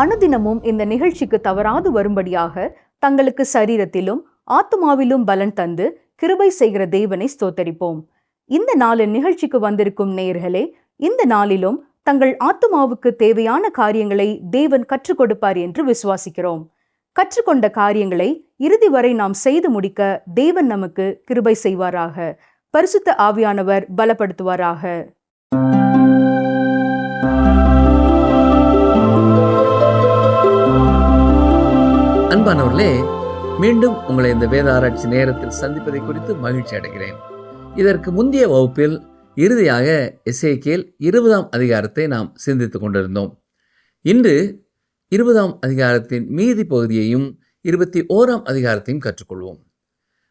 அனுதினமும் இந்த நிகழ்ச்சிக்கு தவறாது வரும்படியாக தங்களுக்கு சரீரத்திலும் ஆத்துமாவிலும் பலன் தந்து கிருபை செய்கிற தேவனை ஸ்தோத்தரிப்போம். இந்த நாளின் நிகழ்ச்சிக்கு வந்திருக்கும் நேயர்களே, இந்த நாளிலும் தங்கள் ஆத்துமாவுக்கு தேவையான காரியங்களை தேவன் கற்றுக் கொடுப்பார் என்று விசுவாசிக்கிறோம். கற்றுக்கொண்ட காரியங்களை இறுதி வரை நாம் செய்து முடிக்க தேவன் நமக்கு கிருபை செய்வாராக. பரிசுத்த ஆவியானவர் பலப்படுத்துவாராக. அன்பானவர்களே, மீண்டும் உங்களை இந்த வேத ஆராய்ச்சி நேரத்தில் சந்திப்பதை குறித்து மகிழ்ச்சி அடைகிறேன். இதற்கு முந்தைய வகுப்பில் இறுதியாக எசேக்கியேல் 20ஆம் அதிகாரத்தை நாம் சிந்தித்துக் கொண்டிருந்தோம். இன்று 20ஆம் அதிகாரத்தின் மீதி பகுதியையும் 21ஆம் அதிகாரத்தையும் கற்றுக்கொள்வோம்.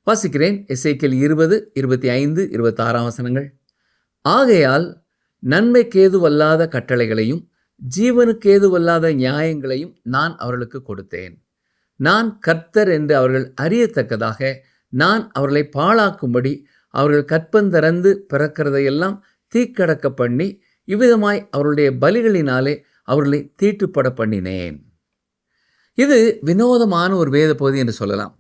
வாசிக்கிறேன். எசேக்கியேல் 20, 25, 26 வசனங்கள். ஆகையால் நன்மைக்கேதுவல்லாத கட்டளைகளையும் ஜீவனுக்கேதுவல்லாத நியாயங்களையும் நான் அவர்களுக்கு கொடுத்தேன். நான் கர்த்தர் என்று அவர்கள் அறியத்தக்கதாக நான் அவர்களை பாழாக்கும்படி அவர்கள் கற்பந்தரந்து பிறக்கிறதையெல்லாம் தீக்கடக்க பண்ணி இவ்விதமாய் அவர்களுடைய பலிகளினாலே அவர்களை தீட்டுப்பட பண்ணினேன். இது வினோதமான ஒரு வேத பகுதி என்று சொல்லலாம்.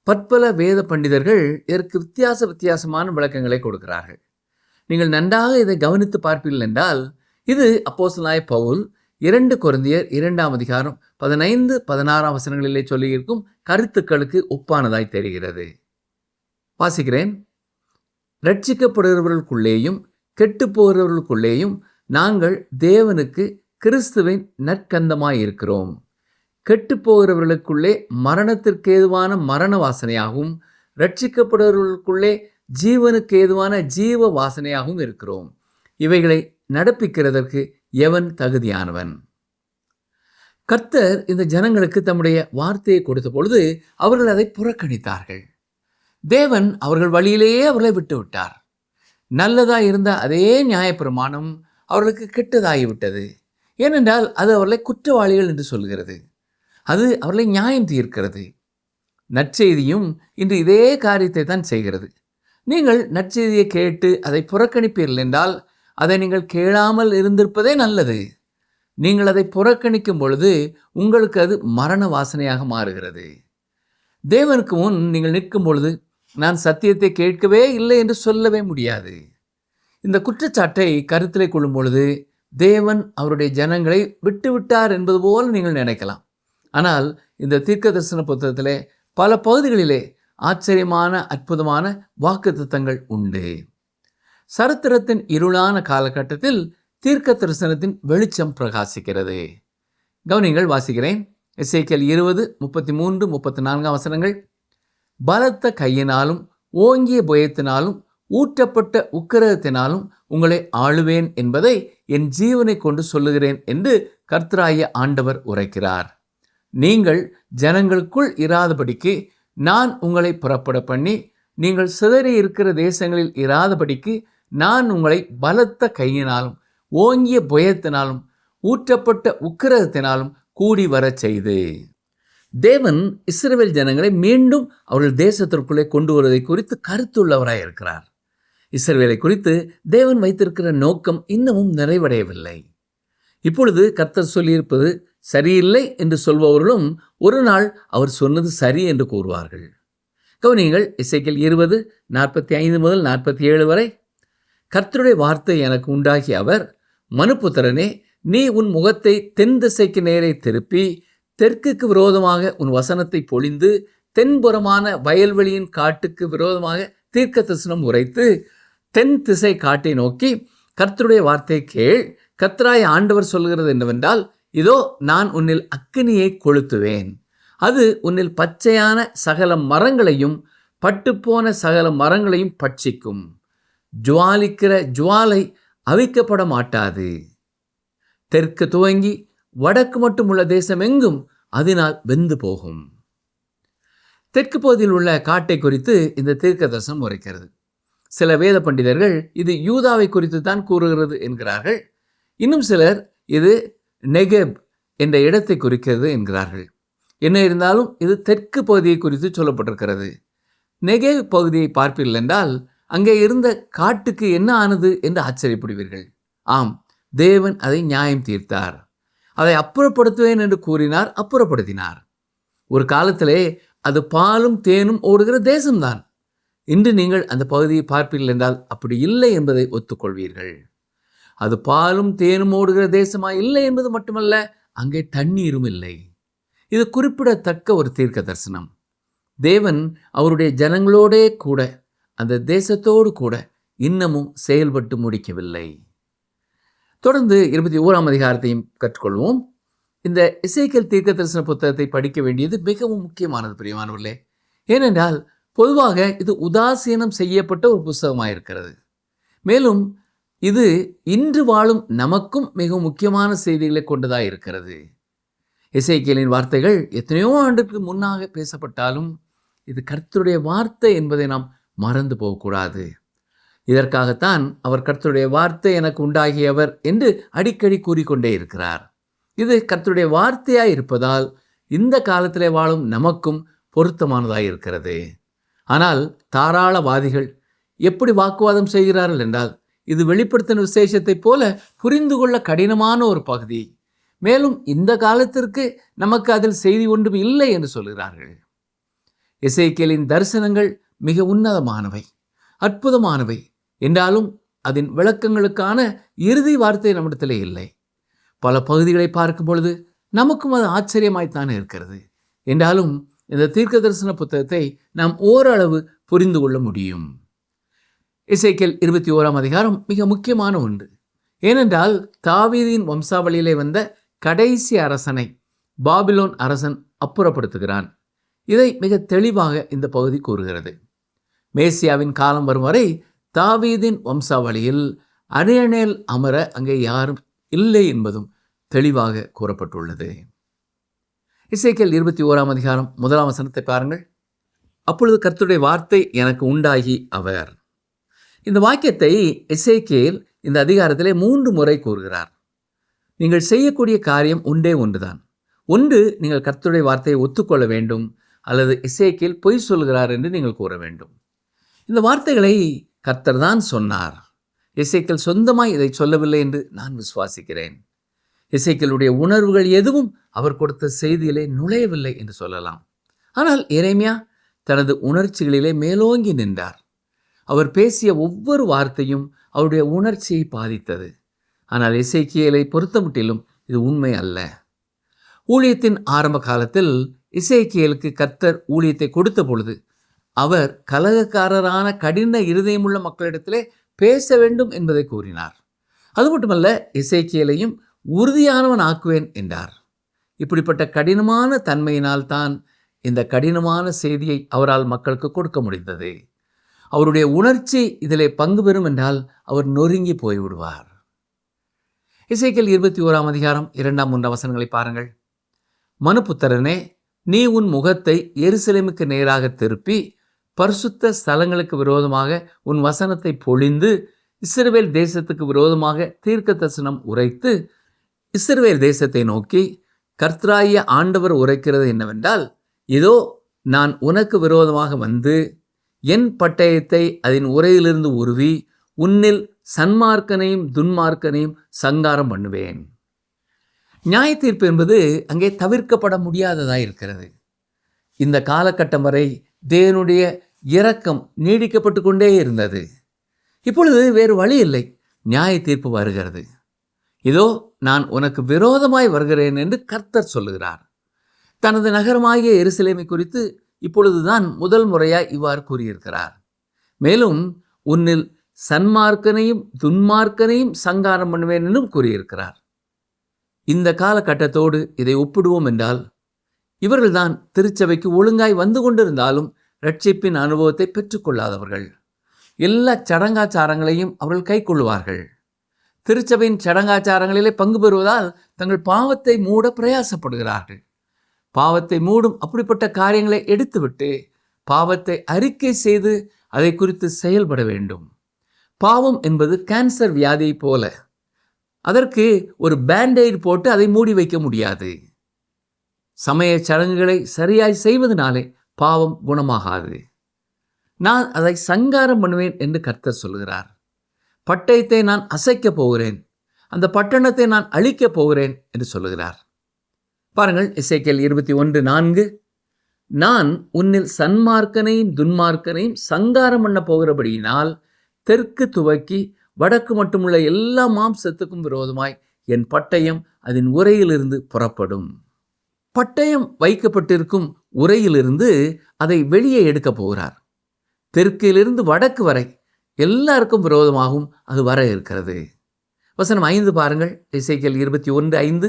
பற்பல வேத பண்டிதர்கள் இதற்கு வித்தியாசமான விளக்கங்களை கொடுக்கிறார்கள். நீங்கள் நன்றாக இதை கவனித்து பார்ப்பீர்கள் என்றால், இது அப்போஸ்தலனாகிய பவுல் 2 கொரிந்தியர் 2ஆம் அதிகாரம் 15, 16 வசனங்களிலே சொல்லியிருக்கும் கருத்துக்களுக்கு ஒப்பானதாய் தெரிகிறது. வாசிக்கிறேன். ரட்சிக்கப்படுகிறவர்களுக்குள்ளேயும் கெட்டுப்போகிறவர்களுக்குள்ளேயும் நாங்கள் தேவனுக்கு கிறிஸ்துவின் நற்கந்தமாயிருக்கிறோம். கெட்டுப்போகிறவர்களுக்குள்ளே மரணத்திற்கேதுவான மரண வாசனையாகவும் ரட்சிக்கப்படுகிறவர்களுக்குள்ளே ஜீவனுக்கு ஏதுவான ஜீவ வாசனையாகவும் இருக்கிறோம். இவைகளை நடப்பிக்கிறதற்கு எவன் தகுதியானவன்? கர்த்தர் இந்த ஜனங்களுக்கு தம்முடைய வார்த்தையை கொடுத்த பொழுது அவர்கள் அதை புறக்கணித்தார்கள். தேவன் அவர்கள் வழியிலேயே அவர்களை விட்டு விட்டார். நல்லதாய் இருந்த அதே நியாயப்பிரமாணம் அவர்களுக்கு கெட்டதாகிவிட்டது. ஏனென்றால் அது அவர்களை குற்றவாளிகள் என்று சொல்கிறது. அது அவர்களை நியாயம் தீர்க்கிறது. நற்செய்தியும் இன்று இதே காரியத்தை தான் செய்கிறது. நீங்கள் நற்செய்தியை கேட்டு அதை புறக்கணிப்பீர்கள் என்றால் அதை நீங்கள் கேளாமல் இருந்திருப்பதே நல்லது. நீங்கள் அதை புறக்கணிக்கும் பொழுது உங்களுக்கு அது மரண வாசனையாக மாறுகிறது. தேவனுக்கு முன் நீங்கள் நிற்கும் பொழுது நான் சத்தியத்தை கேட்கவே இல்லை என்று சொல்லவே முடியாது. இந்த குற்றச்சாட்டை கருத்திலே கொள்ளும் பொழுது தேவன் அவருடைய ஜனங்களை விட்டுவிட்டார் என்பது போல நீங்கள் நினைக்கலாம். ஆனால் இந்த தீர்க்க தரிசன புத்தகத்திலே பல பகுதிகளிலே ஆச்சரியமான அற்புதமான வாக்குத்தத்தங்கள் உண்டு. சரித்திரத்தின் இருளான காலகட்டத்தில் தீர்க்க தரிசனத்தின் வெளிச்சம் பிரகாசிக்கிறது. கவனிங்கள். வாசிக்கிறேன். எசேக்கியேல் 20, 33, 34 வசனங்கள். பலத்த கையினாலும் ஓங்கிய புயத்தினாலும் ஊற்றப்பட்ட உக்கிரகத்தினாலும் உங்களை ஆளுவேன் என்பதை என் ஜீவனை கொண்டு சொல்லுகிறேன் என்று கர்த்தராகிய ஆண்டவர் உரைக்கிறார். நீங்கள் ஜனங்களுக்குள் இராதபடிக்கு நான் உங்களை புறப்பட பண்ணி நீங்கள் சிதறி இருக்கிற தேசங்களில் இராதபடிக்கு நான் உங்களை பலத்த கையினாலும் ஓங்கிய புயத்தினாலும் ஊற்றப்பட்ட உக்கிரகத்தினாலும் கூடி வரச் செய்து. தேவன் இஸ்ரவேல் ஜனங்களை மீண்டும் அவர்கள் தேசத்திற்குள்ளே கொண்டு வருவதை குறித்து கருத்துள்ளவராய் இருக்கிறார். இஸ்ரவேலை குறித்து தேவன் வைத்திருக்கிற நோக்கம் இன்னமும் நிறைவடையவில்லை. இப்பொழுது கர்த்தர் சொல்லியிருப்பது சரியில்லை என்று சொல்பவர்களும் ஒரு நாள் அவர் சொன்னது சரி என்று கூறுவார்கள். கவனியுங்கள். எசேக்கியேல் 20, 45 முதல் 47 வரை. கர்த்தருடைய வார்த்தை எனக்கு உண்டாகிய அவர், மனுபுத்திரனே, நீ உன் முகத்தை தென் திசைக்கு நேரே திருப்பி தெற்குக்கு விரோதமாக உன் வசனத்தை பொழிந்து தென்புறமான வயல்வெளியின் காட்டுக்கு விரோதமாக தீர்க்க தரிசனம் உரைத்து தென் திசை காட்டை நோக்கி கர்த்தருடைய வார்த்தை கேள். கர்த்தராய ஆண்டவர் சொல்கிறது என்னவென்றால், இதோ நான் உன்னில் அக்கினியை கொளுத்துவேன். அது உன்னில் பச்சையான சகல மரங்களையும் பட்டுப்போன சகல மரங்களையும் பட்சிக்கும். ஜுவாலிக்கிற ஜுவாலை அவிக்கப்பட மாட்டாது. தெற்கு துவங்கி வடக்கு மட்டும் உள்ள தேசம் எங்கும் அதனால் வெந்து போகும். தெற்கு பகுதியில் உள்ள காட்டை குறித்து இந்த தீர்க்க தரிசனம் உரைக்கிறது. சில வேத பண்டிதர்கள் இது யூதாவை குறித்து தான் கூறுகிறது என்கிறார்கள். இன்னும் சிலர் இது நெகெப் என்ற இடத்தை குறிக்கிறது என்கிறார்கள். என்ன இருந்தாலும் இது தெற்கு பகுதியை குறித்து சொல்லப்பட்டிருக்கிறது. நெகேவ் பகுதியை பார்ப்பீர்கள் என்றால் அங்கே இருந்த காட்டுக்கு என்ன ஆனது என்று ஆச்சரியப்படுவீர்கள். ஆம், தேவன் அதை நியாயம் தீர்த்தார். அதை அப்புறப்படுத்துவேன் என்று கூறினார், அப்புறப்படுத்தினார். ஒரு காலத்திலே அது பாலும் தேனும் ஓடுகிற தேசம்தான். இன்று நீங்கள் அந்த பகுதியை பார்ப்பீர்கள் என்றால் அப்படி இல்லை என்பதை ஒத்துக்கொள்வீர்கள். அது பாலும் தேனும் ஓடுகிற தேசமா இல்லை என்பது மட்டுமல்ல, அங்கே தண்ணீரும் இல்லை. இது குறிப்பிடத்தக்க ஒரு தீர்க்க தரிசனம். தேவன் அவருடைய ஜனங்களோடே கூட, அந்த தேசத்தோடு கூட இன்னமும் செயல்பட்டு முடிக்கவில்லை. தொடர்ந்து 21ஆம் அதிகாரத்தையும் கற்றுக்கொள்வோம். இந்த எசேக்கியேல் தீர்க்க தரிசன புத்தகத்தை படிக்க வேண்டியது மிகவும் முக்கியமானது பிரியமானவர்களே. ஏனென்றால் பொதுவாக இது உதாசீனம் செய்யப்பட்ட ஒரு புஸ்தகமாக இருக்கிறது. மேலும் இது இன்று வாழும் நமக்கும் மிகவும் முக்கியமான செய்திகளை கொண்டதாக இருக்கிறது. எசேக்கியேலின் வார்த்தைகள் எத்தனையோ ஆண்டுக்கு முன்னாக பேசப்பட்டாலும் இது கர்த்தருடைய வார்த்தை என்பதை நாம் மறந்து போகக்கூடாது. இதற்காகத்தான் அவர் கர்த்தருடைய வார்த்தை எனக்கு உண்டாகியவர் என்று அடிக்கடி கூறிக்கொண்டே இருக்கிறார். இது கர்த்தருடைய வார்த்தையாய் இருப்பதால் இந்த காலத்திலே வாழும் நமக்கும் பொருத்தமானதாய் இருக்கிறது. ஆனால் தாராளவாதிகள் எப்படி வாக்குவாதம் செய்கிறார்கள் என்றால், இது வெளிப்படுத்தின விசேஷத்தைப் போல புரிந்து கொள்ள கடினமான ஒரு பகுதி, மேலும் இந்த காலத்திற்கு நமக்கு அதில் செய்தி ஒன்றும் இல்லை என்று சொல்கிறார்கள். எசேக்கியேலின் தரிசனங்கள் மிக உன்னதமானவை, அற்புதமானவை என்றாலும் அதன் விளக்கங்களுக்கான இறுதி வார்த்தை நம்மிடத்திலே இல்லை. பல பகுதிகளை பார்க்கும் பொழுது நமக்கும் அது ஆச்சரியமாய்த்தானே இருக்கிறது. என்றாலும் இந்த தீர்க்க தரிசன புத்தகத்தை நாம் ஓரளவு புரிந்து கொள்ள முடியும். எசேக்கியேல் 21ஆம் அதிகாரம் மிக முக்கியமான ஒன்று. ஏனென்றால் தாவீதின் வம்சாவளியிலே வந்த கடைசி அரசனை பாபிலோன் அரசன் அப்புறப்படுத்துகிறான். இதை மிக தெளிவாக இந்த பகுதி கூறுகிறது. மேசியாவின் காலம் வரும் வரை தாவீதின் வம்சாவளியில் அரியணையில் அமர அங்கே யாரும் இல்லை என்பதும் தெளிவாக கூறப்பட்டுள்ளது. எசேக்கியேல் 21ஆம் அதிகாரம் 1ஆம் வசனத்தை பாருங்கள். அப்பொழுது கர்த்தருடைய வார்த்தை எனக்கு உண்டாகி அவர். இந்த வாக்கியத்தை எசேக்கியேல் இந்த அதிகாரத்திலே 3 முறை கூறுகிறார். நீங்கள் செய்யக்கூடிய காரியம் ஒன்றே ஒன்றுதான். ஒன்று, நீங்கள் கர்த்தருடைய வார்த்தையை ஒத்துக்கொள்ள வேண்டும், அல்லது எசேக்கியேல் பொய் சொல்கிறார் என்று நீங்கள் கூற வேண்டும். இந்த வார்த்தைகளை கர்த்தர் தான் சொன்னார். எசேக்கியேல் சொந்தமாய் இதை சொல்லவில்லை என்று நான் விசுவாசிக்கிறேன். எசேக்கியேலுடைய உணர்வுகள் எதுவும் அவர் கொடுத்த செய்தியிலே நுழையவில்லை என்று சொல்லலாம். ஆனால் எரேமியா தனது உணர்ச்சிகளிலே மேலோங்கி நின்றார். அவர் பேசிய ஒவ்வொரு வார்த்தையும் அவருடைய உணர்ச்சியை பாதித்தது. ஆனால் எசேக்கியேலை பொறுத்தமட்டிலும் இது உண்மை அல்ல. ஊழியத்தின் ஆரம்ப காலத்தில் எசேக்கியேலுக்கு கர்த்தர் ஊழியத்தை கொடுத்த பொழுது அவர் கலகக்காரரான கடின இருதயமுள்ள மக்களிடத்திலே பேச வேண்டும் என்பதை கூறினார். அது மட்டுமல்ல, எசேக்கியேலையும் உறுதியானவன் ஆக்குவேன் என்றார். இப்படிப்பட்ட கடினமான தன்மையினால் தான் இந்த கடினமான செய்தியை அவரால் மக்களுக்கு கொடுக்க முடிந்தது. அவருடைய உணர்ச்சி இதிலே பங்கு பெறும் என்றால் அவர் நொறுங்கி போய்விடுவார். எசேக்கியேல் 21ஆம் அதிகாரம் 2-3 வசனங்களை பாருங்கள். மனுபுத்திரனே, நீ உன் முகத்தை எருசலேமுக்கு நேராக திருப்பி பரிசுத்த ஸ்தலங்களுக்கு விரோதமாக உன் வசனத்தை பொழிந்து இஸ்ரவேல் தேசத்துக்கு விரோதமாக தீர்க்க தரிசனம் உரைத்து இஸ்ரவேல் தேசத்தை நோக்கி, கர்த்தராகிய ஆண்டவர் உரைக்கிறது என்னவென்றால், இதோ நான் உனக்கு விரோதமாக வந்து என் பட்டயத்தை அதன் உரையிலிருந்து உருவி உன்னில் சன்மார்க்கனையும் துன்மார்க்கனையும் சங்காரம் பண்ணுவேன். நியாய தீர்ப்பு என்பது அங்கே தவிர்க்கப்பட முடியாததாக இருக்கிறது. இந்த காலகட்டம் வரை தேவனுடைய இரக்கம் நீடிக்கப்பட்டு கொண்டே இருந்தது. இப்பொழுது வேறு வழி இல்லை, நியாய தீர்ப்பு வருகிறது. இதோ நான் உனக்கு விரோதமாய் வருகிறேன் என்று கர்த்தர் சொல்லுகிறார். தனது நகரமாகிய எருசலேமை குறித்து இப்பொழுதுதான் முதல் முறையாய் இவ்வாறு கூறியிருக்கிறார். மேலும் உன்னில் சன்மார்க்கனையும் துன்மார்க்கனையும் சங்காரம் பண்ணுவேன் என்றும் கூறியிருக்கிறார். இந்த காலகட்டத்தோடு இதை ஒப்பிடுவோம் என்றால், இவர்கள்தான் திருச்சபைக்கு ஒழுங்காய் வந்து கொண்டிருந்தாலும் இரட்சிப்பின் அனுபவத்தை பெற்றுக்கொள்ளாதவர்கள். எல்லா சடங்காச்சாரங்களையும் அவர்கள் கை கொள்ளுவார்கள். திருச்சபையின் சடங்காச்சாரங்களிலே பங்கு பெறுவதால் தங்கள் பாவத்தை மூட பிரயாசப்படுகிறார்கள். பாவத்தை மூடும் அப்படிப்பட்ட காரியங்களை எடுத்துவிட்டு பாவத்தை அறிக்கை செய்து அதை குறித்து செயல்பட வேண்டும். பாவம் என்பது கேன்சர் வியாதியை போல. அதற்கு ஒரு பேண்டேட் போட்டு அதை மூடி வைக்க முடியாது. சமய சடங்குகளை சரியாய் செய்வதனாலே பாவம் குணமாகாது. நான் அதை சங்காரம் பண்ணுவேன் என்று கர்த்தர் சொல்கிறார். பட்டயத்தை நான் அசைக்கப் போகிறேன். அந்த பட்டணத்தை நான் அழிக்கப் போகிறேன் என்று சொல்லுகிறார். பாருங்கள், எசேக்கியேல் 21:4, நான் உன்னில் சன்மார்க்கனையும் துன்மார்க்கனையும் சங்காரம் பண்ண போகிறபடியினால் தெற்கு துவக்கி வடக்கு மட்டுமுள்ள எல்லா மாம்சத்துக்கும் விரோதமாய் என் பட்டயம் அதன் உரையிலிருந்து புறப்படும். பட்டயம் வைக்கப்பட்டிருக்கும் உரையிலிருந்து அதை வெளியே எடுக்க போகிறார். தெற்கிலிருந்து வடக்கு வரை எல்லாருக்கும் விரோதமாகவும் அது வர இருக்கிறது. வசனம் 5 பாருங்கள், எசேக்கியேல் 21:5,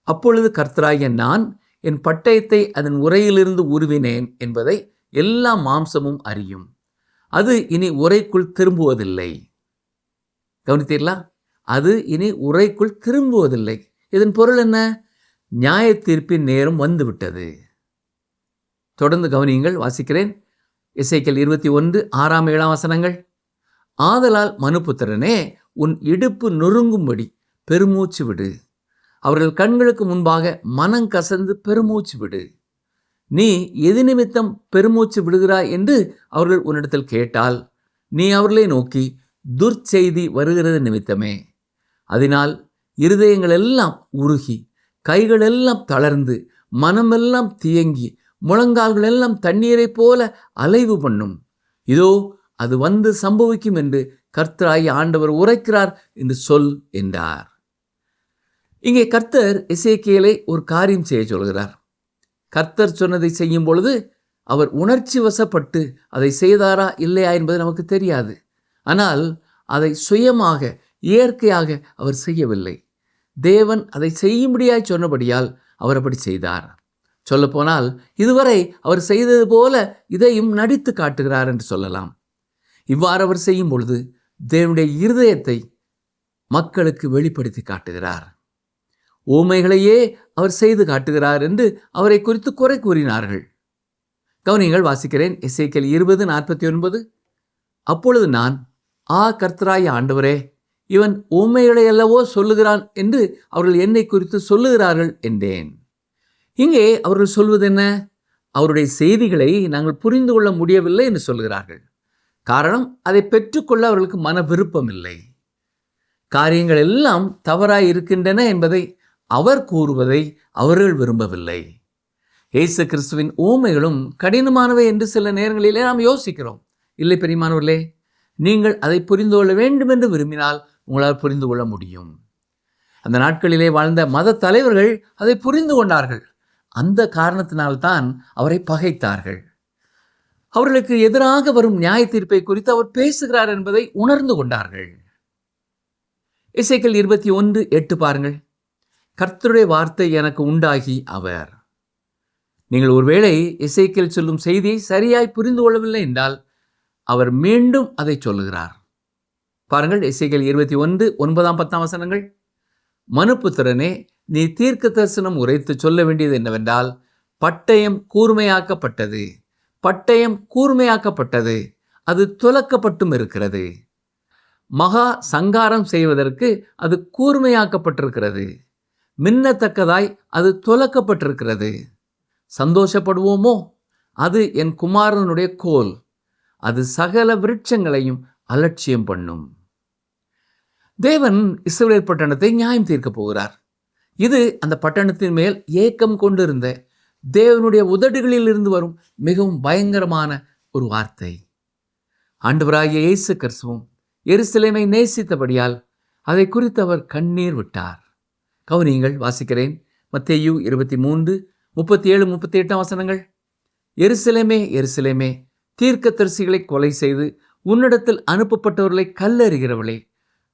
அப்பொழுது கர்த்தராகிய நான் என் பட்டயத்தை அதன் உரையிலிருந்து உருவினேன் என்பதை எல்லா மாம்சமும் அறியும். அது இனி உரைக்குள் திரும்புவதில்லை. கவனித்தீர்களா? அது இனி உரைக்குள் திரும்புவதில்லை. இதன் பொருள் என்ன? நியாய தீர்ப்பின் நேரம் வந்துவிட்டது. தொடர்ந்து கவனியுங்கள், வாசிக்கிறேன். எசேக்கியேல் 21:6-7 வசனங்கள். ஆதலால் மனுபுத்திரனே, உன் இடுப்பு நொறுங்கும்படி பெருமூச்சு விடு. அவர்கள் கண்களுக்கு முன்பாக மனங்கசந்து பெருமூச்சு விடு. நீ எது நிமித்தம் பெருமூச்சு விடுகிறாய் என்று அவர்கள் உன்னிடத்தில் கேட்டால், நீ அவர்களை நோக்கி, துர்ச்செய்தி வருகிறது நிமித்தமே. அதனால் இருதயங்கள் எல்லாம் உருகி, கைகளெல்லாம் தளர்ந்து, மனமெல்லாம் தியங்கி, முழங்கால்கள் எல்லாம் தண்ணீரைப் போல அலைவு பண்ணும். இதோ அது வந்து சம்பவிக்கும் என்று கர்த்தராகிய ஆண்டவர் உரைக்கிறார் என்று சொல் என்றார். இங்கே கர்த்தர் எசேக்கியேலை ஒரு காரியம் செய்ய சொல்கிறார். கர்த்தர் சொன்னதை செய்யும் பொழுது அவர் உணர்ச்சி வசப்பட்டு அதை செய்தாரா இல்லையா என்பது நமக்கு தெரியாது. ஆனால் அதை சுயமாக இயற்கையாக அவர் செய்யவில்லை. தேவன் அதை செய்யும்படியாய் சொன்னபடியால் அவர் அப்படி செய்தார். சொல்லப்போனால் இதுவரை அவர் செய்தது போல இதையும் நடித்து காட்டுகிறார் என்று சொல்லலாம். இவ்வாறு அவர் செய்யும் பொழுது தேவனுடைய இருதயத்தை மக்களுக்கு வெளிப்படுத்தி காட்டுகிறார். ஊமைகளையே அவர் செய்து காட்டுகிறார் என்று அவரை குறித்து குறை கூறினார்கள். கவனியங்கள், வாசிக்கிறேன். எசேக்கியேல் 20:49, அப்பொழுது நான், கர்த்தராகிய ஆண்டவரே, இவன் ஊமைகளை அல்லவோ சொல்லுகிறான் என்று அவர்கள் என்னை குறித்து சொல்லுகிறார்கள் என்றேன். இங்கே அவர்கள் சொல்வது என்ன? அவருடைய செய்திகளை நாங்கள் புரிந்து கொள்ள முடியவில்லை என்று சொல்கிறார்கள். காரணம், அதை பெற்றுக்கொள்ள அவர்களுக்கு மன விருப்பம் இல்லை. காரியங்கள் எல்லாம் தவறாய் இருக்கின்றன என்பதை அவர் கூறுவதை அவர்கள் விரும்பவில்லை. இயேசு கிறிஸ்துவின் ஊமைகளும் கடினமானவை என்று சில நேரங்களிலே நாம் யோசிக்கிறோம். இல்லை பிரியமானவர்களே, நீங்கள் அதை புரிந்து கொள்ள வேண்டும் என்று விரும்பினால் உங்களால் புரிந்து கொள்ள முடியும். அந்த நாட்களிலே வாழ்ந்த மத தலைவர்கள் அதை புரிந்து கொண்டார்கள். அந்த காரணத்தினால்தான் அவரை பகைத்தார்கள். அவர்களுக்கு எதிராக வரும் நியாய தீர்ப்பை குறித்து அவர் பேசுகிறார் என்பதை உணர்ந்து கொண்டார்கள். எசேக்கியேல் 21:8 பாருங்கள். கர்த்தருடைய வார்த்தை எனக்கு உண்டாகி அவர். நீங்கள் ஒருவேளை எசேக்கியேல் சொல்லும் செய்தியை சரியாய் புரிந்து கொள்ளவில்லை என்றால் அவர் மீண்டும் அதை சொல்லுகிறார். பாருங்கள், எசேக்கியேல் 21:9-10 வசனங்கள். மனுபுத்திரனே, நீ தீர்க்க தரிசனம் உரைத்து சொல்ல வேண்டியது என்னவென்றால், பட்டயம் கூர்மையாக்கப்பட்டது, பட்டயம் கூர்மையாக்கப்பட்டது, அது துலக்கப்பட்டும் இருக்கிறது. மகா சங்காரம் செய்வதற்கு அது கூர்மையாக்கப்பட்டிருக்கிறது. மின்னத்தக்கதாய் அது துலக்கப்பட்டிருக்கிறது. சந்தோஷப்படுவோமோ? அது என் குமாரனுடைய கோல், அது சகல விருட்சங்களையும் அலட்சியம் பண்ணும். தேவன் இஸ்ரவேல் பட்டணத்தை நியாயம் தீர்க்கப் போகிறார். இது அந்த பட்டணத்தின் மேல் ஏக்கம் கொண்டிருந்த தேவனுடைய உதடுகளில் இருந்து வரும் மிகவும் பயங்கரமான ஒரு வார்த்தை. ஆண்டவராகிய இயேசு கிறிஸ்துவும் எருசலேமை நேசித்தபடியால் அதை குறித்து அவர் கண்ணீர் விட்டார். கவனியுங்கள், வாசிக்கிறேன். மத்தேயு 23:37-38 வசனங்கள். எருசலேமே, எருசலேமே, தீர்க்கதரிசிகளை கொலை செய்து உன்னிடத்தில் அனுப்பப்பட்டவர்களை கல்லெறிகிறவளே,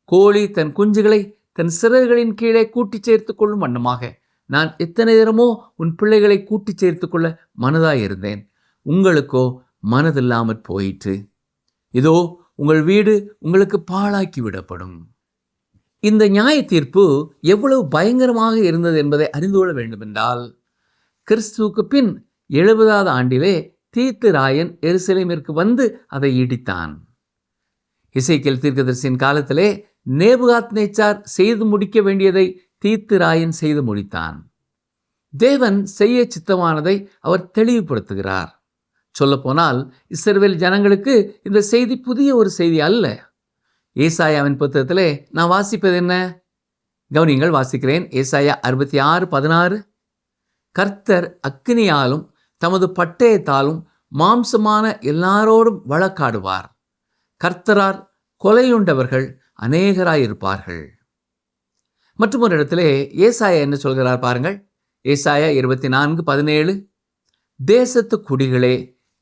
கோழி தன் குஞ்சுகளை தன் சிறகுகளின் கீழே கூட்டிச் சேர்த்து கொள்ளும் வண்ணமாக நான் எத்தனை நேரமோ உன் பிள்ளைகளை கூட்டிச் சேர்த்து கொள்ள மனதாயிருந்தேன், உங்களுக்கோ மனதில்லாமற் போயிற்று. இதோ உங்கள் வீடு உங்களுக்கு பாழாக்கி விடப்படும். இந்த நியாய தீர்ப்பு எவ்வளவு பயங்கரமாக இருந்தது என்பதை அறிந்து கொள்ள வேண்டுமென்றால், கிறிஸ்துவுக்கு பின் 70வது ஆண்டிலே தீத்துராயன் எருசலேமிற்கு வந்து அதை இடித்தான். எசேக்கியேல் தீர்க்கதரிசியின் காலத்திலே நேபுகாத்நேச்சார் செய்து முடிக்க வேண்டியதை தீத்துராயன் செய்து முடித்தான். தேவன் செய்ய சித்தமானதை அவர் தெளிவுபடுத்துகிறார். சொல்லப்போனால் இஸ்ரவேல் ஜனங்களுக்கு இந்த செய்தி புதிய ஒரு செய்தி அல்ல. ஏசாயாவின் புத்தகத்திலே நான் வாசிப்பது என்ன? கவனிங்கள், வாசிக்கிறேன். ஏசாயா 66:16. கர்த்தர் அக்கினியாலும் தமது பட்டயத்தாலும் மாம்சமான எல்லாரோடும் வழக்காடுவார். கர்த்தரால் கொலையுண்டவர்கள் அநேகராயிருப்பார்கள். மற்றும் ஒரு இடத்திலே ஏசாயா என்ன சொல்கிறார் பாருங்கள். ஏசாயா 24:17. தேசத்து குடிகளே,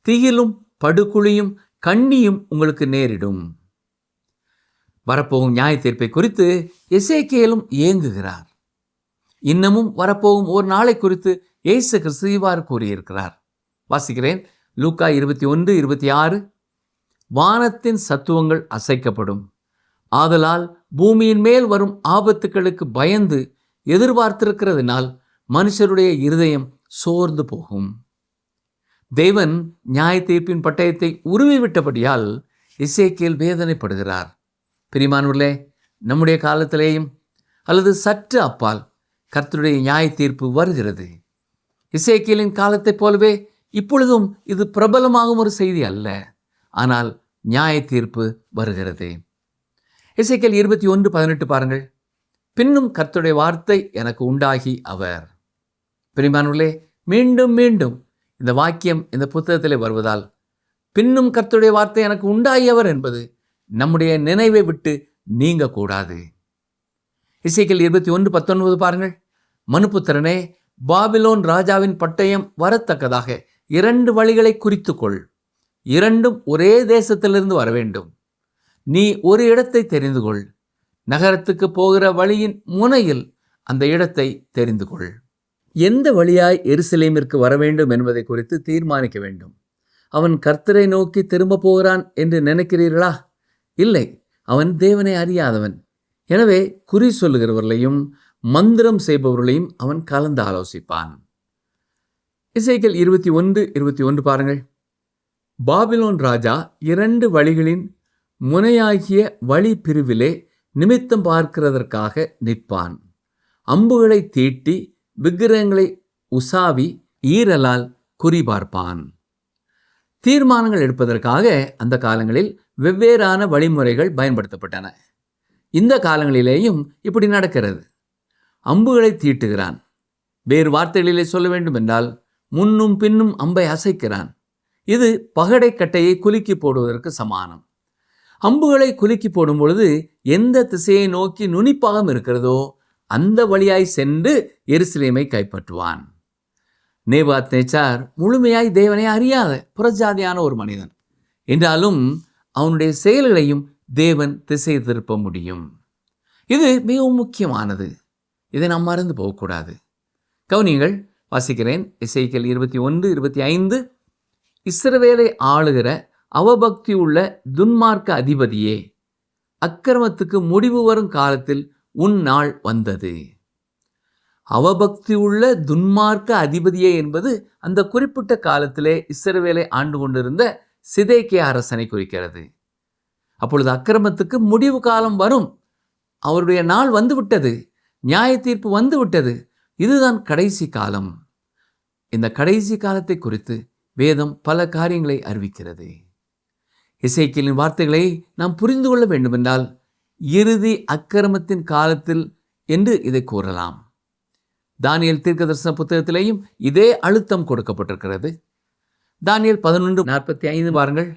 தீயிலும் படுகுழியும் கண்ணியும் உங்களுக்கு நேரிடும். வரப்போகும் நியாய தீர்ப்பை குறித்து எசேக்கியேலும் ஏங்குகிறார். இன்னமும் வரப்போகும் ஒரு நாளை குறித்து இயேசு கிறிஸ்து இவ்வாறு கூறியிருக்கிறார். வாசிக்கிறேன். லூக்கா 21:26. வானத்தின் சத்துவங்கள் அசைக்கப்படும். ஆதலால் பூமியின் மேல் வரும் ஆபத்துக்களுக்கு பயந்து எதிர்பார்த்திருக்கிறதுனால் மனுஷருடைய இருதயம் சோர்ந்து போகும். தேவன் நியாய தீர்ப்பின் பட்டயத்தை உருவி விட்டபடியால் எசேக்கியேல் வேதனைப்படுகிறார். பிரியமானவர்களே, நம்முடைய காலத்திலேயும் அல்லது சற்று அப்பால் கர்த்தருடைய நியாய தீர்ப்பு வருகிறது. எசேக்கியேலின் காலத்தைப் போலவே இப்பொழுதும் இது பிரபலமாகும் ஒரு செய்தி அல்ல. ஆனால் நியாய தீர்ப்பு வருகிறது. எசேக்கியேல் 21:18 பாருங்கள். பின்னும் கர்த்தருடைய வார்த்தை எனக்கு உண்டாகி அவர். பிரியமானவர்களே, மீண்டும் மீண்டும் இந்த வாக்கியம் இந்த புத்தகத்திலே வருவதால் பின்னும் கர்த்தருடைய வார்த்தை எனக்கு உண்டாகியவர் என்பது நம்முடைய நினைவை விட்டு நீங்கக்கூடாது. எசேக்கியேல் 21:19 பாருங்கள். மனுபுத்திரனே, பாபிலோன் ராஜாவின் பட்டயம் வரத்தக்கதாக 2 வழிகளை குறித்துக்கொள். 2ம் ஒரே தேசத்திலிருந்து வர வேண்டும். நீ ஒரு இடத்தை தெரிந்து கொள். நகரத்துக்கு போகிற வழியின் முனையில் அந்த இடத்தை தெரிந்து கொள். எந்த வழியாய் எருசலேமிற்கு வர வேண்டும் என்பதை குறித்து தீர்மானிக்க வேண்டும். அவன் கர்த்தரை நோக்கி திரும்ப போகிறான் என்று நினைக்கிறீர்களா? இல்லை, அவன் தேவனை அறியாதவன். எனவே குறி சொல்லுகிறவர்களையும் மந்திரம் செய்பவர்களையும் அவன் கலந்து ஆலோசிப்பான். எசேக்கியேல் 21:21 பாருங்கள். பாபிலோன் ராஜா 2 வழிகளின் முனையாகிய வழி பிரிவிலே நிமித்தம் பார்க்கிறதற்காக நிற்பான். அம்புகளை தீட்டி விக்கிரகங்களை உசாவி ஈரலால் குறிபார்ப்பான். தீர்மானங்கள் எடுப்பதற்காக அந்த காலங்களில் வெவ்வேறான வழிமுறைகள் பயன்படுத்தப்பட்டன. இந்த காலங்களிலேயும் இப்படி நடக்கிறது. அம்புகளை தீட்டுகிறான். வேறு வார்த்தைகளிலே சொல்ல வேண்டும் என்றால் முன்னும் பின்னும் அம்பை அசைக்கிறான். இது பகடை கட்டையை குலுக்கி போடுவதற்கு சமானம். அம்புகளை குலுக்கி போடும் பொழுது எந்த திசையை நோக்கி நுனிப்பாகம் இருக்கிறதோ அந்த வழியாய் சென்று எருசலேமை கைப்பற்றுவான். நேபுகாத்நேச்சார் முழுமையாய் தேவனை அறியாத புறஜாதியான ஒரு மனிதன். என்றாலும் அவனுடைய செயல்களையும் தேவன் திசை திருப்ப முடியும். இது மிகவும் முக்கியமானது. இதை நாம் மறந்து போகக்கூடாது. கவனியங்கள், வாசிக்கிறேன். எசேக்கியேல் 21:25. இஸ்ரவேலை ஆளுகிற அவபக்தி உள்ள துன்மார்க்க அதிபதியே, அக்கிரமத்துக்கு முடிவு வரும் காலத்தில் உன் நாள் வந்தது. அவபக்தி உள்ள துன்மார்க்க அதிபதியே என்பது அந்த குறிப்பிட்ட காலத்திலே இஸ்ரவேலை ஆண்டு கொண்டிருந்த சிதேக்கியா அரசனை குறிக்கிறது. அப்பொழுது அக்கிரமத்துக்கு முடிவு காலம் வரும். அவருடைய நாள் வந்துவிட்டது. நியாய தீர்ப்பு வந்துவிட்டது. இதுதான் கடைசி காலம். இந்த கடைசி காலத்தை குறித்து வேதம் பல காரியங்களை அறிவிக்கிறது. எசேக்கியேலின் வார்த்தைகளை நாம் புரிந்து கொள்ள வேண்டுமென்றால் இறுதி அக்கிரமத்தின் காலத்தில் என்று இதை கூறலாம். தானியேல் தீர்க்கதரிசன புத்தகத்திலேயும் இதே அழுத்தம் கொடுக்கப்பட்டிருக்கிறது. தானியேல் 11:45 பாருங்கள்.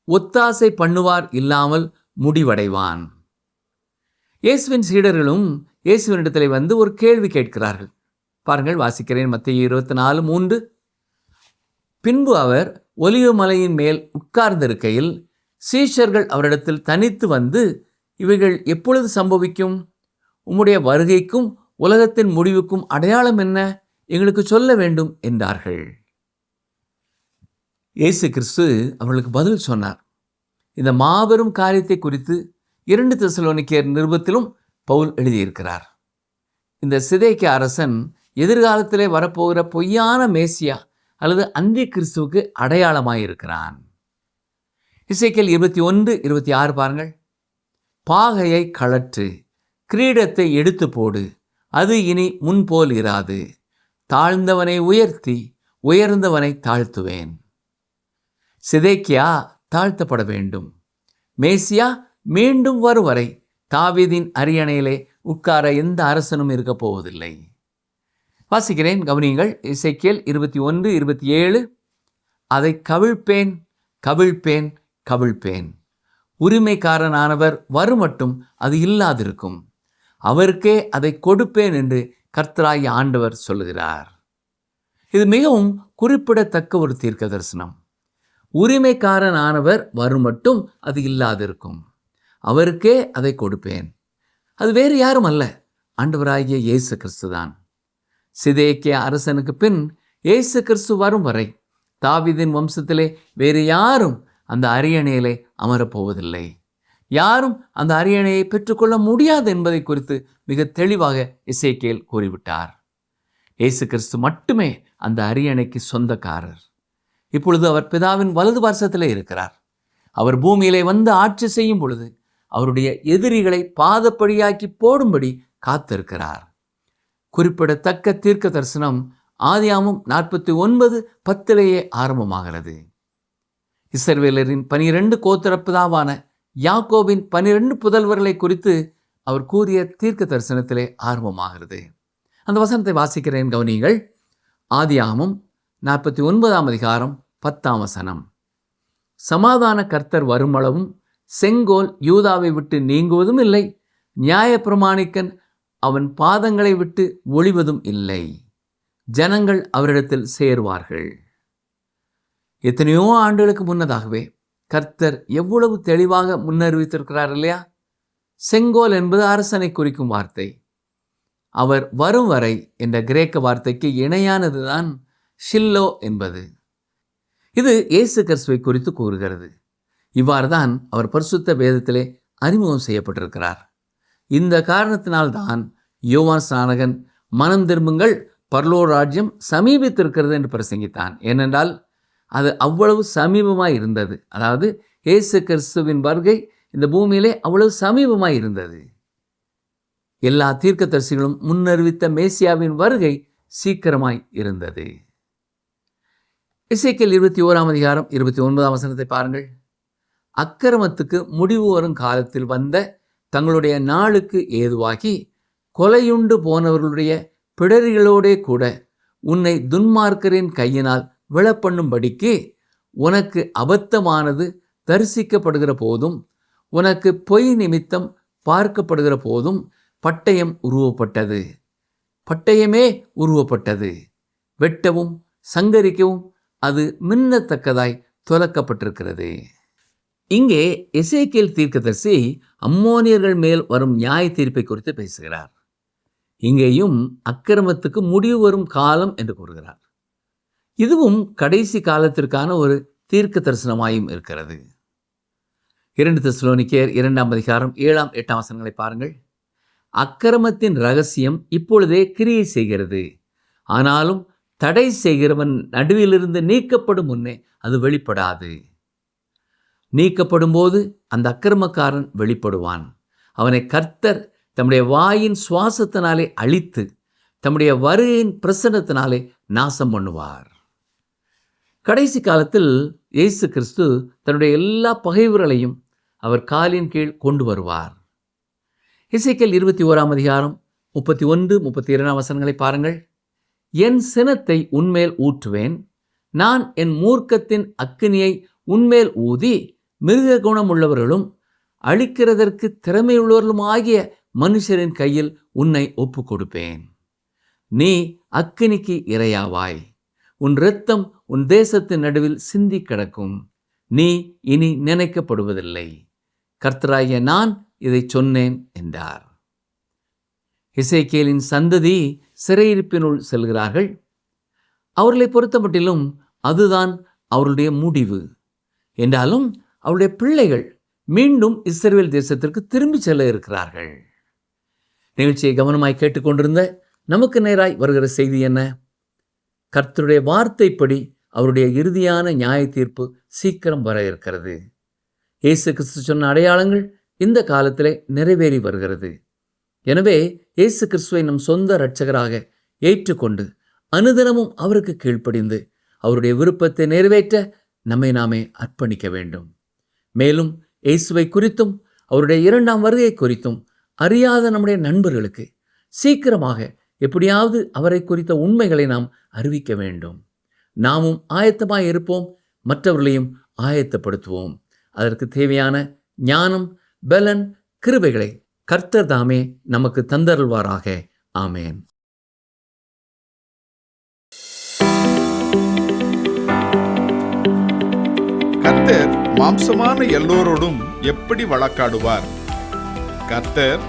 ஒத்தாசை பண்ணுவார் இல்லாமல் முடிவடைவான். இயேசுவின் சீடர்களும் இயேசுவினிடத்தில் வந்து ஒரு கேள்வி கேட்கிறார்கள். பாருங்கள், வாசிக்கிறேன். மத்தேயு 24:3. பின்பு அவர் ஒலிவ மலையின் மேல் உட்கார்ந்திருக்கையில் சீஷர்கள் அவரிடத்தில் தனித்து வந்து, இவைகள் எப்பொழுது சம்பவிக்கும்? உம்முடைய வருகைக்கும் உலகத்தின் முடிவுக்கும் அடையாளம் என்ன? எங்களுக்கு சொல்ல வேண்டும் என்றார்கள். இயேசு கிறிஸ்து அவர்களுக்கு பதில் சொன்னார். இந்த மாபெரும் காரியத்தை குறித்து 2 தெசலோனிக்கேயர் நிருபத்திலும் பவுல் எழுதியிருக்கிறார். இந்த சிதேக்கியா அரசன் எதிர்காலத்திலே வரப்போகிற பொய்யான மேசியா அல்லது அந்தி கிறிஸ்துவுக்கு அடையாளமாயிருக்கிறான். எசேக்கியேல் 21:26 பாருங்கள். பாகையை கழற்று, கிரீடத்தை எடுத்து போடு, அது இனி முன்போல் இராது. தாழ்ந்தவனை உயர்த்தி உயர்ந்தவனை தாழ்த்துவேன். சிதேக்கியா தாழ்த்தப்பட வேண்டும். மேசியா மீண்டும் வரும் வரை தாவீதின் அரியணையிலே உட்கார எந்த அரசனும் இருக்க போவதில்லை. வாசிக்கிறேன், கவனியுங்கள். எசேக்கியேல் 21:27. அதை கவிழ்ப்பேன், கவிழ்ப்பேன், கவிழ்ப்பேன். உரிமைக்காரனானவர் வருமட்டும் அது இல்லாதிருக்கும். அவருக்கே அதை கொடுப்பேன் என்று கர்த்தராகிய ஆண்டவர் சொல்லுகிறார். இது மிகவும் குறிப்பிடத்தக்க ஒரு தீர்க்க தரிசனம். உரிமைக்காரனானவர் வருமட்டும் அது இல்லாதிருக்கும். அவருக்கே அதை கொடுப்பேன். அது வேறு யாரும் அல்ல, ஆண்டவராகிய இயேசு கிறிஸ்து தான். சிதேக்கியா அரசனுக்கு பின் இயேசு கிறிஸ்து வரும் வரை தாவீதின் வம்சத்திலே வேறு யாரும் அந்த அரியணையிலே அமரப்போவதில்லை. யாரும் அந்த அரியணையை பெற்றுக்கொள்ள முடியாது என்பதை குறித்து மிக தெளிவாக எசேக்கியேல் கூறிவிட்டார். இயேசு கிறிஸ்து மட்டுமே அந்த அரியணைக்கு சொந்தக்காரர். இப்பொழுது அவர் பிதாவின் வலது பார்சத்திலே இருக்கிறார். அவர் பூமியிலே வந்து ஆட்சி செய்யும் பொழுது அவருடைய எதிரிகளை பாதப்படியாக்கி போடும்படி காத்திருக்கிறார். குறிப்பிடத்தக்க தீர்க்க தரிசனம் ஆதியாகமம் 49:10 ஆரம்பமாகிறது. இஸ்ரவேலரின் 12 கோத்திரப்பிதாவான யாக்கோபின் 12 புதல்வர்களை குறித்து அவர் கூறிய தீர்க்க தரிசனத்திலே ஆரம்பமாகிறது. அந்த வசனத்தை வாசிக்கிறேன், கவனியுங்கள். ஆதியாகமம் 49:10. சமாதான கர்த்தர் வருமளவும் செங்கோல் யூதாவை விட்டு நீங்குவதும் இல்லை, நியாயப்பிரமாணிக்கன் அவன் பாதங்களை விட்டு ஒளிவதும் இல்லை. ஜனங்கள் அவரிடத்தில் சேருவார்கள். எத்தனையோ ஆண்டுகளுக்கு முன்னதாகவே கர்த்தர் எவ்வளவு தெளிவாக முன்னறிவித்திருக்கிறார் இல்லையா? செங்கோல் என்பது அரசனை குறிக்கும் வார்த்தை. அவர் வரும் வரை என்ற கிரேக்க வார்த்தைக்கு இணையானதுதான் ஷில்லோ என்பது. இது இயேசு கிறிஸ்துவை குறித்து கூறுகிறது. இவ்வாறு தான் அவர் பரிசுத்த வேதத்திலே அறிமுகம் செய்யப்பட்டிருக்கிறார். இந்த காரணத்தினால்தான் யோவான் ஸ்நானகன் மனம் திரும்புங்கள், பரலோக ராஜ்யம் சமீபித்திருக்கிறது என்று பிரசங்கித்தான். ஏனென்றால் அது அவ்வளவு சமீபமாய் இருந்தது. அதாவது இயேசு கிறிஸ்துவின் வருகை இந்த பூமியிலே அவ்வளவு சமீபமாய் இருந்தது. எல்லா தீர்க்கதரிசிகளும் முன்னறிவித்த மேசியாவின் வருகை சீக்கிரமாய் இருந்தது. எசேக்கியேல் 21:29 பாருங்கள். அக்கிரமத்துக்கு முடிவு வரும் காலத்தில் வந்த தங்களுடைய நாளுக்கு ஏதுவாகி கொலையுண்டு போனவர்களுடைய பிடரிகளோடே கூட உன்னை துன்மார்க்கரின் கையினால் விழப்பண்ணும்படிக்கு உனக்கு அபத்தமானது தரிசிக்கப்படுகிற போதும் உனக்கு பொய் நிமித்தம் பார்க்கப்படுகிற போதும் பட்டயம் உருவப்பட்டது. பட்டயமே உருவப்பட்டது. வெட்டவும் சங்கரிக்கவும் அது மின்னத்தக்கதாய் துலக்கப்பட்டிருக்கிறது. இங்கே எசேக்கியேல் தீர்க்கதரிசி அம்மோனியர்கள் மேல் வரும் நியாய தீர்ப்பை குறித்து பேசுகிறார். இங்கேயும் அக்கிரமத்துக்கு முடிவு வரும் காலம் என்று கூறுகிறார். இதுவும் கடைசி காலத்திற்கான ஒரு தீர்க்க தரிசனமாயும் இருக்கிறது. 2 தெசலோனிக்கேயர் 2:7-8 பாருங்கள். அக்கிரமத்தின் இரகசியம் இப்பொழுதே கிரியை செய்கிறது, ஆனாலும் தடை செய்கிறவன் நடுவிலிருந்து நீக்கப்படும் முன்னே அது வெளிப்படாது. நீக்கப்படும் போது அந்த அக்கிரமக்காரன் வெளிப்படுவான். அவனை கர்த்தர் தம்முடைய வாயின் சுவாசத்தினாலே அழித்து தம்முடைய வருகையின் பிரசன்னத்தினாலே நாசம் பண்ணுவார். கடைசி காலத்தில் இயேசு கிறிஸ்து தன்னுடைய எல்லா பகைவர்களையும் அவர் காலின் கீழ் கொண்டு வருவார். எசேக்கியேல் 21:31-32 பாருங்கள். என் சினத்தை உன்மேல் ஊற்றுவேன், நான் என் மூர்க்கத்தின் அக்கினியை உன்மேல் ஊதி மிருக குணமுள்ளவர்களும் அழிக்கிறதற்கு திறமையுள்ளவர்களும் ஆகிய மனுஷரின் கையில் உன்னை ஒப்பு கொடுப்பேன். நீ அக்கினிக்கு இரையாவாய், உன் இரத்தம் உன் தேசத்தின் நடுவில் சிந்தி கிடக்கும், நீ இனி நினைக்கப்படுவதில்லை. கர்த்தராகிய நான் இதை சொன்னேன் என்றார். எசேக்கியேலின் சந்ததி சிறையிருப்பினுள் செல்கிறார்கள். அவர்களை பொறுத்தமட்டிலும் அதுதான் அவருடைய முடிவு. என்றாலும் அவருடைய பிள்ளைகள் மீண்டும் இஸ்ரவேல் தேசத்திற்கு திரும்பி செல்ல இருக்கிறார்கள். நிகழ்ச்சியை கவனமாய் கேட்டுக்கொண்டிருந்த நமக்கு நேராய் வருகிற செய்தி என்ன? கர்த்தருடைய வார்த்தைப்படி அவருடைய இறுதியான நியாய தீர்ப்பு சீக்கிரம் வர இருக்கிறது. இயேசு கிறிஸ்து சொன்ன அடையாளங்கள் இந்த காலத்திலே நிறைவேறி வருகிறது. எனவே இயேசு கிறிஸ்துவை நம் சொந்த இரட்சகராக ஏற்றுக்கொண்டு அனுதினமும் அவருக்கு கீழ்ப்படிந்து அவருடைய விருப்பத்தை நிறைவேற்ற நம்மை நாமே அர்ப்பணிக்க வேண்டும். மேலும் இயேசுவை குறித்தும் அவருடைய 2ஆம் வருகை குறித்தும் அறியாத நம்முடைய நண்பர்களுக்கு சீக்கிரமாக எப்படியாவது அவரை குறித்த உண்மைகளை நாம் அறிவிக்க வேண்டும். நாமும் ஆயத்தமாய் இருப்போம், மற்றவர்களையும் ஆயத்தப்படுத்துவோம். அதற்கு தேவையான ஞானம், பலன், கிருபைகளை கர்த்தர் தாமே நமக்கு தந்தருள்வாராக. ஆமேன். கர்த்தர் மாம்சமான எல்லோரோடும் எப்படி வழக்காடுவார்? கர்த்தர்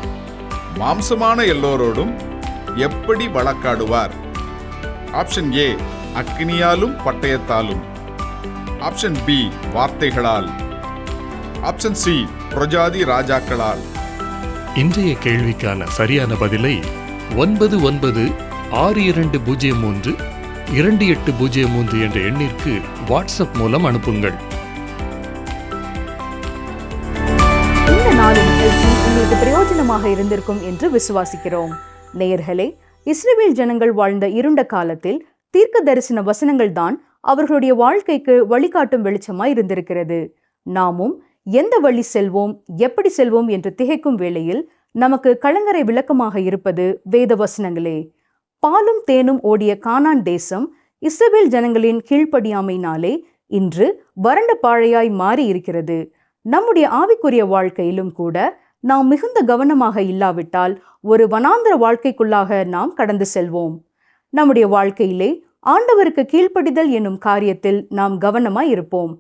மாம்சமான எல்லோரோடும் எப்படி வழக்காடுவார்? ஆப்ஷன் ஏ, அக்கினியாலும் பட்டயத்தாலும். ஆப்ஷன் பி, வார்த்தைகளால். ஆப்ஷன் சி, பிரஜாதி ராஜாக்களால். இன்றைய கேள்விக்கான சரியான பதிலை 9962032803 என்ற எண்ணிற்கு வாட்ஸ்அப் மூலம் அனுப்புங்கள். இந்த நாலு நிகழ்ச்சி உங்களுக்கு பிரயோஜனமாக இருந்திருக்கும் என்று விசுவாசிக்கிறோம். நேயர்களே, இஸ்ரவேல் ஜனங்கள் வாழ்ந்த இருண்ட காலத்தில் தீர்க்க தரிசன வசனங்கள் தான் அவர்களுடைய வாழ்க்கைக்கு வழிகாட்டும் வெளிச்சமாய் இருந்திருக்கிறது. நாமும் எந்த வழி செல்வோம், எப்படி செல்வோம் என்று திகைக்கும் வேளையில் நமக்கு கலங்கரை விளக்கமாக இருப்பது வேத வசனங்களே. பாலும் தேனும் ஓடிய கானான் தேசம் இஸ்ரவேல் ஜனங்களின் கீழ்ப்படியாமையினாலே இன்று வறண்ட பாழையாய் மாறி இருக்கிறது. நம்முடைய ஆவிக்குரிய வாழ்க்கையிலும் கூட நாம் மிகுந்த கவனமாக இல்லாவிட்டால் ஒரு வனாந்திர வாழ்க்கைக்குள்ளாக நாம் கடந்து செல்வோம். நம்முடைய வாழ்க்கையிலே ஆண்டவருக்கு கீழ்ப்படிதல் என்னும் காரியத்தில் நாம் கவனமாய் இருப்போம்.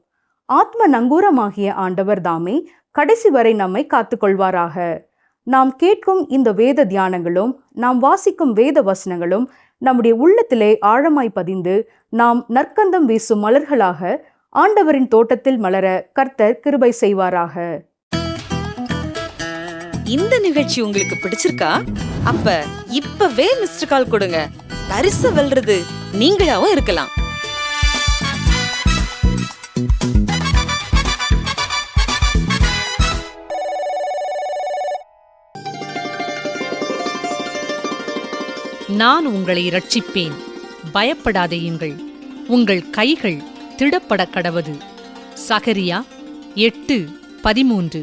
ஆத்ம நங்கூரமாகிய ஆண்டவர் தாமே கடைசி வரை நம்மை காத்துக்கொள்வாராக. நாம் கேட்கும் இந்த வேத தியானங்களும் நாம் வாசிக்கும் வேத வசனங்களும் நம்முடைய உள்ளத்திலே ஆழமாய் பதிந்து நாம் நற்கந்தம் வீசும் மலர்களாக ஆண்டவரின் தோட்டத்தில் மலர கர்த்தர் கிருபை செய்வாராக. இந்த நிகழ்ச்சி உங்களுக்கு பிடிச்சிருக்கா? அப்ப இப்பவே மிஸ்டர் கால் கொடுங்க. பரிசு வெல்றது நீங்களாவும் இருக்கலாம். நான் உங்களை இரட்சிப்பேன், பயப்படாதேயுங்கள், உங்கள் கைகள் திடப்பட கடவது. சகரியா 8:13.